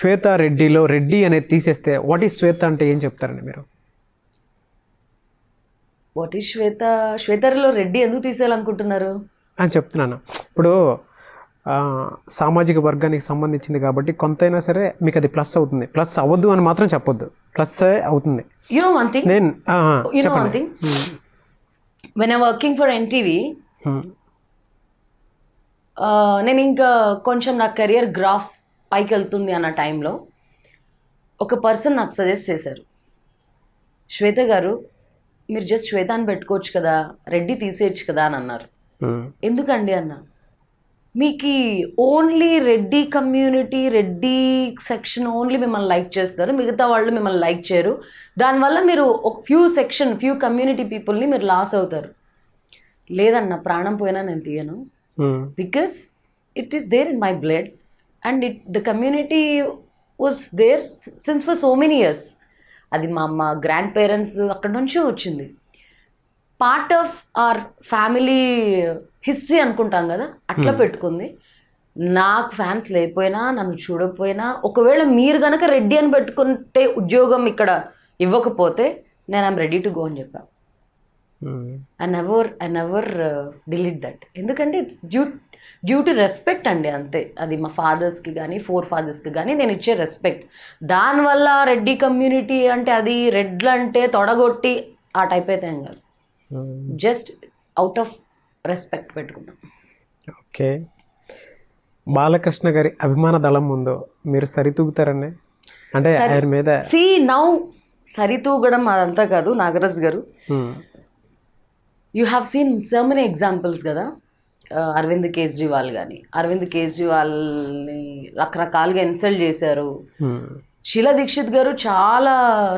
శ్వేత రెడ్డిలో రెడ్డి అనేది తీసేస్తే what is శ్వేత అంటే ఏం చెప్తారండి మీరు? వాట్ ఈస్ శ్వేతలో రెడ్డి ఎందుకు తీసేయాలనుకుంటున్నారు అని చెప్తున్నాను. ఇప్పుడు సామాజిక వర్గానికి సంబంధించింది కాబట్టి కొంతైనా సరే మీకు అది ప్లస్ అవుతుంది. ప్లస్ అవ్వద్దు అని మాత్రం చెప్పొద్దు, ప్లస్ అవుతుంది. నేను చెప్పండి. When I working for NTV, నేను ఇంకా కొంచెం నా కెరియర్ గ్రాఫ్ పైకి వెళ్తుంది అన్న టైంలో ఒక పర్సన్ నాకు సజెస్ట్ చేశారు, శ్వేత గారు మీరు జస్ట్ శ్వేత అని పెట్టుకోవచ్చు కదా, రెడ్డి తీసేయచ్చు కదా అని అన్నారు. ఎందుకండి అన్న, మీకు only Reddy community, Reddy section only మిమ్మల్ని లైక్ చేస్తారు, మిగతా వాళ్ళు మిమ్మల్ని లైక్ చేయరు, దానివల్ల మీరు ఒక ఫ్యూ కమ్యూనిటీ పీపుల్ని మీరు లాస్ అవుతారు. లేదన్న, ప్రాణం పోయినా నేను తీయను, because it is there in my blood and the community was there since for so many years. అది మా గ్రాండ్ పేరెంట్స్ అక్కడి నుంచి వచ్చింది, part of our family history అనుకుంటాం కదా, అట్లా పెట్టుకుంది. నాకు ఫ్యాన్స్ లేకపోయినా, నన్ను చూడకపోయినా, ఒకవేళ మీరు కనుక రెడ్డి అని పెట్టుకుంటే ఉద్యోగం ఇక్కడ ఇవ్వకపోతే నేను ఐమ్ రెడీ టు గో అని చెప్పాను. ఐ నెవర్ డిలీట్ దట్, ఎందుకంటే ఇట్స్ డ్యూ టు రెస్పెక్ట్ అండి, అంతే. అది మా ఫాదర్స్కి కానీ ఫోర్ ఫాదర్స్కి కానీ నేను ఇచ్చే రెస్పెక్ట్. దానివల్ల రెడ్డి కమ్యూనిటీ అంటే అది రెడ్లు అంటే తొడగొట్టి ఆ టైప్ అయితే ఏం కాదు, జస్ట్ అవుట్ ఆఫ్ రెస్పెక్ట్ పెట్టుకున్నాం. ఓకే, బాలకృష్ణ గారి అభిమాన దళం ముందు మీరు సరితూగుతారండి? అంటే ఆయన మీద సరితూగడం అదంతా కాదు నాగరాజ్ గారు. You have seen so many examples కదా, అరవింద్ కేజ్రీవాల్ కానీ, అరవింద్ కేజ్రీవాల్ని రకరకాలుగా ఇన్సల్ట్ చేశారు. షీలా దీక్షిత్ గారు చాలా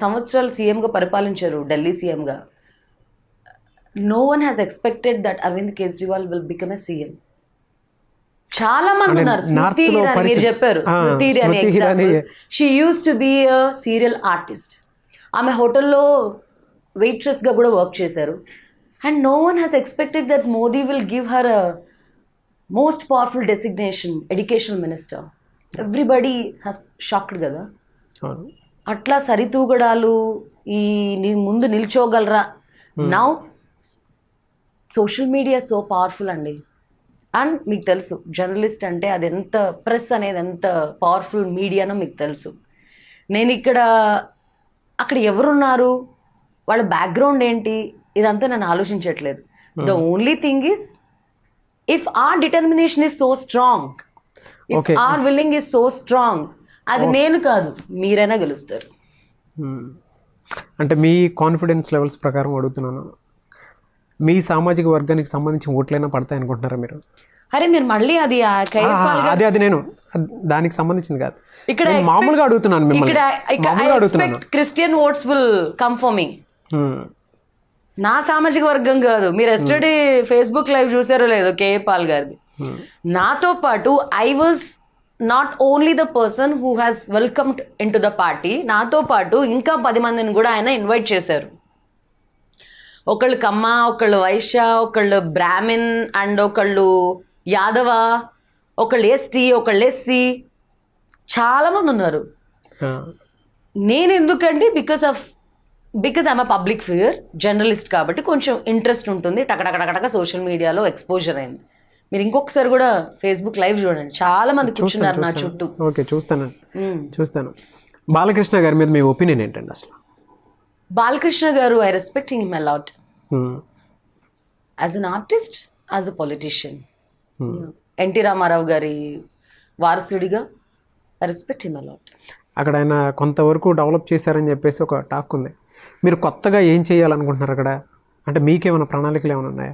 సంవత్సరాలు సీఎంగా పరిపాలించారు, ఢిల్లీ సీఎంగా. No one has expected that Arvind Kejriwal will become a CM. చాలా మంది ఉన్నారు. స్మృతి ఇరానీ మీరు చెప్పారు, Smriti Irani example. She use to be a serial artist. ఆమె హోటల్లో వెయిట్రెస్గా కూడా వర్క్ చేశారు. And no one has expected that Modi will give her a most powerful designation, educational minister. Everybody has shocked కదా. అట్లా సరితూగడాలు, ఈ ముందు నిల్చోగలరా. Now social media so powerful అండి. అండ్ మీకు తెలుసు జర్నలిస్ట్ అంటే అది ఎంత, ప్రెస్ అనేది ఎంత పవర్ఫుల్ మీడియానో మీకు తెలుసు. నేను అక్కడ ఎవరున్నారు, వాళ్ళ బ్యాక్గ్రౌండ్ ఏంటి, ఇదంతా నేను ఆలోచించట్లేదు. The only thing is if our determination is so strong, if our willing is so strong, అది నేను కాదు మీరైనా గెలుస్తారు. అంటే మీ కాన్ఫిడెన్స్ లెవెల్స్ ప్రకారం అడుగుతున్నాను, మీ సామాజిక వర్గానికి సంబంధించి ఓట్లైనా పడతాయి అనుకుంటున్నారా మీరు? అరే మీరు మళ్ళీ అది నేను దానికి సంబంధించింది కాదు, ఇక్కడ మామూలుగా అడుగుతున్నాను మిమ్మల్ని. Christian oats will come for me. నా సామాజిక వర్గం కాదు. మీరు ఎస్టర్డే ఫేస్బుక్ లైవ్ చూసారో లేదో కేఏ పాల్ గారిది. నాతో పాటు I was not only the person who has welcomed in to the party, నాతో పాటు ఇంకా 10 మందిని కూడా ఆయన ఇన్వైట్ చేశారు. ఒకళ్ళు కమ్మ, ఒకళ్ళు వైశ్య, ఒకళ్ళు బ్రాహ్మిన్ అండ్ ఒకళ్ళు యాదవ, ఒకళ్ళు ఎస్టీ, ఒకళ్ళు ఎస్సీ, చాలామంది ఉన్నారు. నేను ఎందుకంటే because I'm a public figure, journalist కాబట్టి కొంచెం ఇంట్రెస్ట్ ఉంటుంది. టకటకటక సోషల్ మీడియాలో ఎక్స్పోజర్ అయింది. మీరు ఇంకొకసారి కూడా ఫేస్బుక్ లైవ్ చూడండి, చాలా మంది కూర్చున్నారు నా చుట్టూ. ఓకే, చూస్తాను. బాలకృష్ణ గారి మీద మీ ఒపీనియన్ ఏంటండి అసలు? బాలకృష్ణ గారు, I respecting him a lot as an artist, as a politician. NT Rama Rao గారి వారసుడిగా I respect him a lot. అక్కడ ఆయన కొంతవరకు డెవలప్ చేశారని చెప్పేసి ఒక టాక్ ఉంది. మీరు కొత్తగా ఏం చేయాలనుకుంటున్నారు అక్కడ? అంటే మీకేమైనా ప్రణాళికలు ఏమైనా ఉన్నాయా?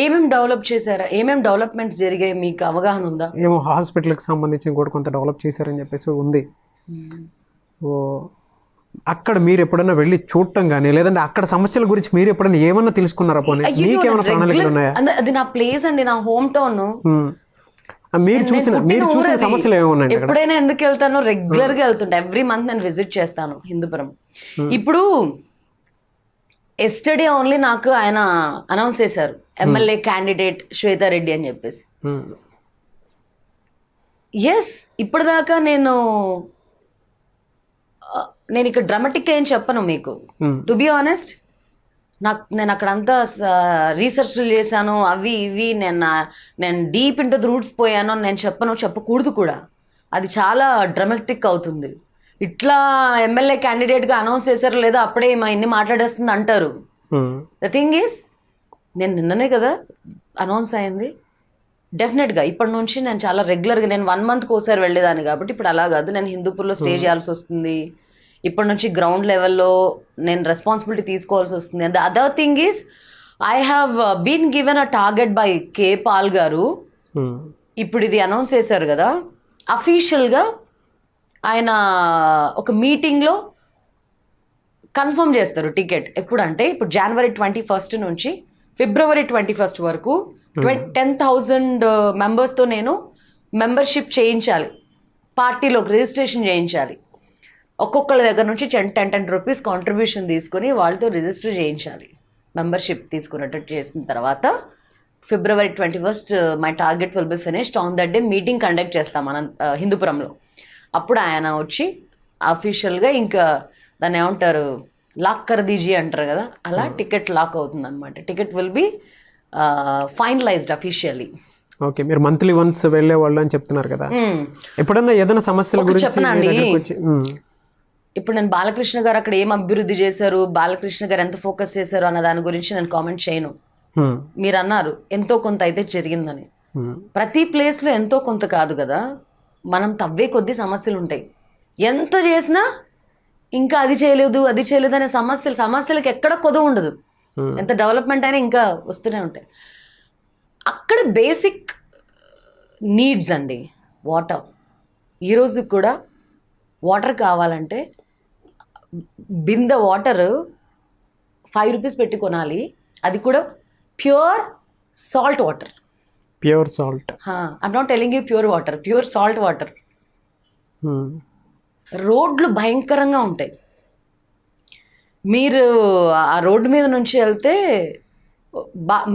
ఏమేమి డెవలప్ చేశారా, ఏమేమి డెవలప్మెంట్స్ జరిగాయి మీకు అవగాహన ఉందా? ఏమో హాస్పిటల్కి సంబంధించి కూడా కొంత డెవలప్ చేశారని చెప్పేసి ఉంది. సో అక్కడ మీరు ఎప్పుడైనా వెళ్ళి చూడటం కానీ, లేదంటే అక్కడ సమస్యల గురించి మీరు ఎప్పుడైనా ఏమన్నా తెలుసుకున్నారా? పోనీ మీకేమైనా ప్రణాళికలు ఉన్నాయా? అది నా ప్లేస్ అండి, నా హోమ్ టౌన్. మీరు చూసిన సమస్యలు ఏమన్నా? ఎప్పుడైనా ఎందుకు వెళ్తాను, రెగ్యులర్ గా వెళ్తుంటా. ఎవ్రీ మంత్ నేను విజిట్ చేస్తాను హిందూపురం. ఇప్పుడు ఎస్టర్డే ఓన్లీ నాకు ఆయన అనౌన్స్ చేశారు, ఎమ్మెల్యే క్యాండిడేట్ శ్వేతారెడ్డి అని చెప్పేసి. ఎస్, ఇప్పటిదాకా నేను నేను ఇక్కడ డ్రామాటిక్గా ఏం చెప్పను మీకు. టు బి ఆనెస్ట్, నేను అక్కడంతా రీసెర్చ్లు చేశాను, అవి ఇవి నేను డీప్ ఇంటూ ద రూట్స్ పోయాను అని నేను చెప్పకూడదు కూడా. అది చాలా డ్రామాటిక్ అవుతుంది. ఇట్లా ఎమ్మెల్యే క్యాండిడేట్గా అనౌన్స్ చేశారు లేదా అప్పుడే మా ఇన్ని మాట్లాడేస్తుంది అంటారు. ద థింగ్ ఈస్, నేను నిన్ననే కదా అనౌన్స్ అయింది. డెఫినెట్గా ఇప్పటి నుంచి నేను చాలా రెగ్యులర్గా, నేను 1 monthకి ఒకసారి వెళ్ళేదాన్ని కాబట్టి ఇప్పుడు అలా కాదు. నేను హిందూపూర్లో స్టే చేయాల్సి వస్తుంది. ఇప్పటి నుంచి గ్రౌండ్ లెవెల్లో నేను రెస్పాన్సిబిలిటీ తీసుకోవాల్సి వస్తుంది. And the other thing is, I have been given a target by K Paul గారు. ఇప్పుడు ఇది అనౌన్స్ చేశారు కదా, అఫీషియల్గా ఆయన ఒక మీటింగ్లో కన్ఫర్మ్ చేస్తారు టికెట్. ఎప్పుడంటే ఇప్పుడు January 21st నుంచి February 21st వరకు 10,000 మెంబర్స్తో నేను మెంబర్షిప్ చేయించాలి, పార్టీలోకి రిజిస్ట్రేషన్ చేయించాలి. ఒక్కొక్కళ్ళ దగ్గర నుంచి 10 రూపీస్ కాంట్రిబ్యూషన్ తీసుకొని వాళ్ళతో రిజిస్టర్ చేయించాలి. మెంబర్షిప్ తీసుకున్నట్టు చేసిన తర్వాత February 21st my target will be finished. On that day meeting conduct చేస్తాం మనం హిందూపురంలో. అప్పుడు ఆయన వచ్చి అఫీషియల్గా ఇంకా దాన్ని ఏమంటారు, లాక్ కర్ దీజీ అంటారు కదా, అలా టికెట్ లాక్ అవుతుంది అనమాట. Ticket will be finalized officially. Okay, మీరు మంత్లీ వన్స్ వెళ్ళే వాళ్ళు అని చెప్తున్నారు కదా, ఎప్పుడన్నా ఏదైనా సమస్యల గురించి చెప్పనండి. ఇప్పుడు నేను బాలకృష్ణ గారు అక్కడ ఏం అభివృద్ధి చేశారు, బాలకృష్ణ గారు ఎంత ఫోకస్ చేశారు అన్న దాని గురించి నేను కామెంట్ చేయను. మీరు అన్నారు ఎంతో కొంత అయితే జరిగిందని. ప్రతి ప్లేస్లో ఎంతో కొంత కాదు కదా, మనం తవ్వే కొద్ది సమస్యలు ఉంటాయి. ఎంత చేసినా ఇంకా అది చేయలేదు అనే సమస్యలకు ఎక్కడ కొదవ ఉండదు. ఎంత డెవలప్మెంట్ అయినా ఇంకా వస్తూనే ఉంటాయి. అక్కడ బేసిక్ నీడ్స్ అండి, వాటర్. ఈరోజు కూడా వాటర్ కావాలంటే బిందె వాటర్ 5 రూపీస్ పెట్టి కొనాలి. అది కూడా pure salt water. Pure salt, I'm not telling you pure water, pure salt water. రోడ్లు భయంకరంగా ఉంటాయి. మీరు ఆ రోడ్డు మీద నుంచి వెళ్తే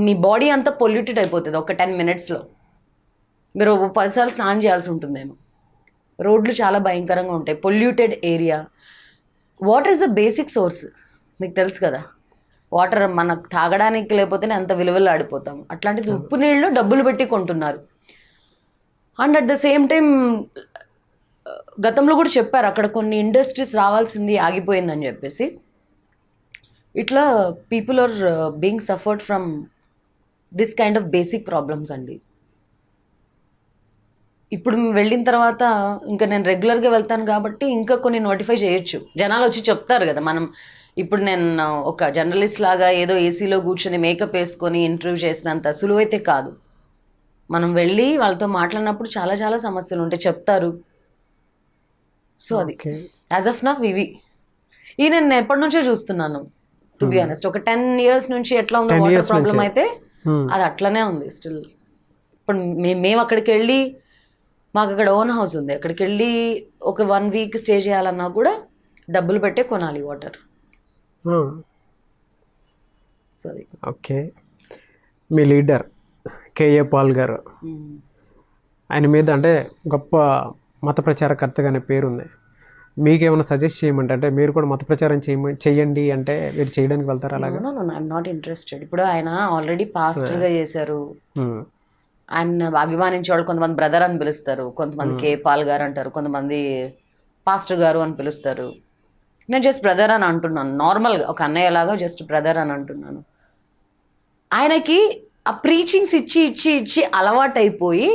మీ బాడీ అంతా పొల్యూటెడ్ అయిపోతుంది ఒక 10 minutesలో. మీరు 10 సార్లు స్నానం చేయాల్సి ఉంటుందేమో. రోడ్లు చాలా భయంకరంగా ఉంటాయి, polluted area. Water is a basic source, మీకు తెలుసు కదా. వాటర్ మనకు తాగడానికి లేకపోతేనే అంత విలువలాడిపోతాం. అట్లాంటిది ఉప్పు నీళ్ళు డబ్బులు పెట్టి కొంటున్నారు. And at the same time గతంలో కూడా చెప్పారు అక్కడ కొన్ని ఇండస్ట్రీస్ రావాల్సింది ఆగిపోయిందని చెప్పేసి. ఇట్లా people are being suffered from this kind of basic problems అండి. ఇప్పుడు వెళ్ళిన తర్వాత ఇంకా నేను రెగ్యులర్గా వెళ్తాను కాబట్టి ఇంకా కొన్ని నోటిఫై చేయొచ్చు. జనాలు వచ్చి చెప్తారు కదా. మనం ఇప్పుడు నేను ఒక జర్నలిస్ట్ లాగా ఏదో ఏసీలో కూర్చొని మేకప్ వేసుకొని ఇంటర్వ్యూ చేసినంత సులువైతే కాదు. మనం వెళ్ళి వాళ్ళతో మాట్లాడినప్పుడు చాలా చాలా సమస్యలు ఉంటాయి, చెప్తారు. సో అది యాజ్ ఆఫ్ నౌ ఇవి నేను ఎప్పటి నుంచో చూస్తున్నాను, టు బి ఆనెస్ట్. ఒక 10 years నుంచి ఎట్లా ఉందో వాటర్ ప్రాబ్లం అయితే అది అట్లనే ఉంది స్టిల్. ఇప్పుడు మేము అక్కడికి వెళ్ళి, మాకు అక్కడ ఓన్ హౌస్ ఉంది, అక్కడికి వెళ్ళి ఒక 1 week స్టే చేయాలన్నా కూడా డబ్బులు పెట్టే కొనాలి వాటర్. సారీ. ఓకే, మీ లీడర్ కేఏ పాల్ గారు, ఆయన మీద అంటే గొప్ప మత ప్రచారకర్తగా అనే పేరు ఉంది. మీకేమైనా సజెస్ట్ చేయమంటే, అంటే మీరు కూడా మత ప్రచారం చేయండి అంటే మీరు చేయడానికి వెళ్తారా? అలాగే ఐఎమ్ నాట్ ఇంట్రెస్టెడ్. ఇప్పుడు ఆయన ఆల్రెడీ పాస్టర్గా చేశారు. ఆయన అభిమానించేవాళ్ళు కొంతమంది బ్రదర్ అని పిలుస్తారు, కొంతమంది కే పాల్ గారు అంటారు, కొంతమంది పాస్టర్ గారు అని పిలుస్తారు. నేను జస్ట్ బ్రదర్ అని అంటున్నాను, నార్మల్గా ఒక అన్నయ్య లాగా జస్ట్ బ్రదర్ అని అంటున్నాను. ఆయనకి ఆ ప్రీచింగ్స్ ఇచ్చి ఇచ్చి ఇచ్చి అలవాటు అయిపోయి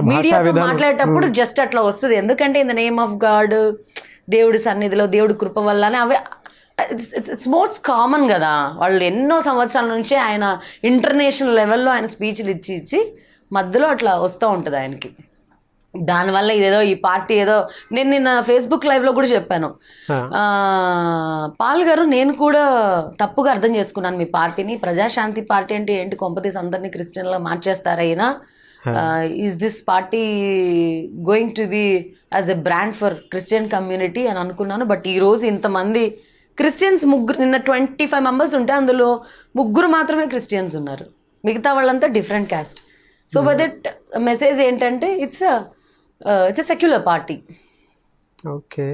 మీడియాతో మాట్లాడేటప్పుడు జస్ట్ అట్లా వస్తుంది. ఎందుకంటే in the name of God, దేవుడి సన్నిధిలో దేవుడి కృప వల్లనే అవి ఇట్స్ మోస్ట్ కామన్ కదా. వాళ్ళు ఎన్నో సంవత్సరాల నుంచి ఆయన ఇంటర్నేషనల్ లెవెల్లో ఆయన స్పీచ్లు ఇచ్చి ఇచ్చి మధ్యలో అట్లా వస్తూ ఉంటుంది ఆయనకి. దానివల్ల ఇదేదో ఈ పార్టీ ఏదో, నేను నిన్న ఫేస్బుక్ లైవ్లో కూడా చెప్పాను, పాల్ గారు నేను కూడా తప్పుగా అర్థం చేసుకున్నాను మీ పార్టీని. ప్రజాశాంతి పార్టీ అంటే ఏంటి, కొంపతీసి అందరినీ క్రిస్టియన్లో మార్చేస్తారా అయినా? Is this party going to be as a brand for Christian community అని అనుకున్నాను. బట్ ఈరోజు ఇంతమంది క్రిస్టియన్స్ నిన్న 25 members ఉంటే అందులో 3 మాత్రమే క్రిస్టియన్స్ ఉన్నారు, మిగతా వాళ్ళంతా different caste. So by that message ఏంటంటే it's a secular party. Okay.